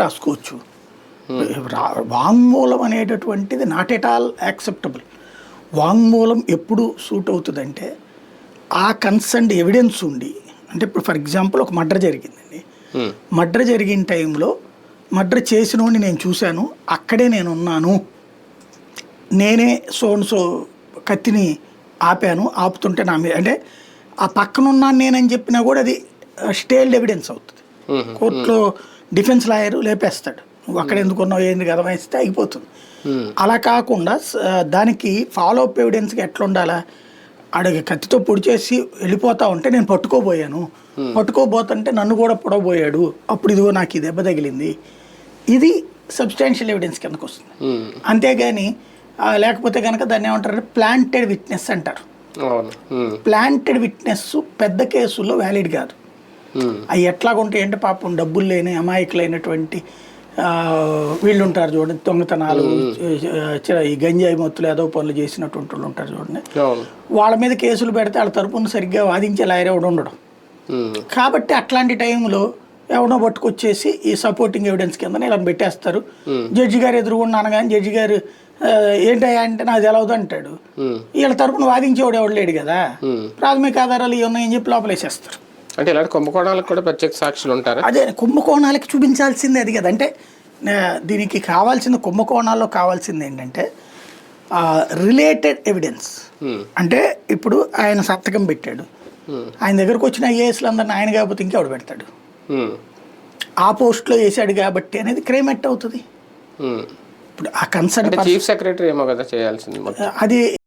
రాసుకోవచ్చు. వాంగ్మూలం అనేటటువంటిది నాట్ ఎట్ ఆల్ యాక్సెప్టబుల్. వాంగ్మూలం ఎప్పుడు సూట్ అవుతుందంటే ఆ కన్సర్న్డ్ ఎవిడెన్స్ ఉండి, అంటే ఇప్పుడు ఫర్ ఎగ్జాంపుల్ ఒక మర్డర్ జరిగిందండి. మర్డర్ జరిగిన టైంలో మర్డర్ చేసినోడిని నేను చూశాను, అక్కడే నేను ఉన్నాను, నేనే సో కత్తిని ఆపాను, ఆపుతుంటే నా మీద అంటే ఆ పక్కన ఉన్నాను నేనని చెప్పినా కూడా అది స్టేల్డ్ ఎవిడెన్స్ అవుతుంది. కోర్టులో డిఫెన్స్ లాయర్ లేపేస్తాడు, నువ్వు అక్కడ ఎందుకు ఉన్నావు ఏంది కదా వేస్తే అయిపోతుంది. అలా కాకుండా దానికి ఫాలో అప్ ఎవిడెన్స్కి ఎట్లా ఉండాలా, ఆడికి కత్తితో పొడి చేసి వెళ్ళిపోతా ఉంటే నేను పట్టుకోబోయాను, పట్టుకోబోతుంటే నన్ను కూడా పొడవబోయాడు, అప్పుడు ఇదిగో నాకు ఈ దెబ్బ తగిలింది, ఇది సబ్స్టాన్షియల్ ఎవిడెన్స్ కిందకు వస్తుంది. అంతేగాని లేకపోతే కనుక దాన్ని ఏమంటారంటే ప్లాంటెడ్ విట్నెస్ అంటారు. ప్లాంటెడ్ విట్నెస్ పెద్ద కేసుల్లో వ్యాలిడ్ కాదు. అవి ఎట్లాగుంటాయి అంటే పాపం డబ్బులు లేని అమాయకులైనటువంటి వీళ్ళు ఉంటారు చూడండి, దొంగతనాలు ఈ గంజాయి మొత్తులు ఏదో పనులు చేసినటువంటి వాళ్ళు ఉంటారు చూడండి, వాళ్ళ మీద కేసులు పెడితే వాళ్ళ తరపున సరిగ్గా వాదించే లాయర్ ఎవడు ఉండడం. కాబట్టి అట్లాంటి టైంలో ఎవడో పట్టుకొచ్చేసి ఈ సపోర్టింగ్ ఎవిడెన్స్ కింద ఇలా పెట్టేస్తారు. జడ్జి గారు ఎదురుగుండా అనగానే జడ్జి గారు ఏంటయ్యా అంటే నాకు తెలవదు అంటాడు. వీళ్ళ తరపున వాదించేవాడు ఎవడు లేడు కదా, ప్రాథమిక ఆధారాలు ఇవి ఉన్నాయని చెప్పి లోపలేసేస్తారు. అంటే ఇలాంటి కుంభకోణాలకు కూడా ప్రత్యేక సాక్షులు ఉంటారు. అదే కుంభకోణాలకి చూపించాల్సిందే అది కదా. అంటే దీనికి కావాల్సిన కుంభకోణాల్లో కావాల్సింది ఏంటంటే రిలేటెడ్ ఎవిడెన్స్. అంటే ఇప్పుడు ఆయన సంతకం పెట్టాడు, ఆయన దగ్గరకు వచ్చిన ఐఏఎస్లు అందరిని ఆయన కాకపోతే ఇంకెవడు పెడతాడు, ఆ పోస్ట్లో వేసాడు కాబట్టి అనేది క్రైమ్ యాక్ట్ అవుతుంది. ఇప్పుడు ఆ కన్సర్న్ చీఫ్ సెక్రటరీ ఏమో కదా చేయాల్సింది అది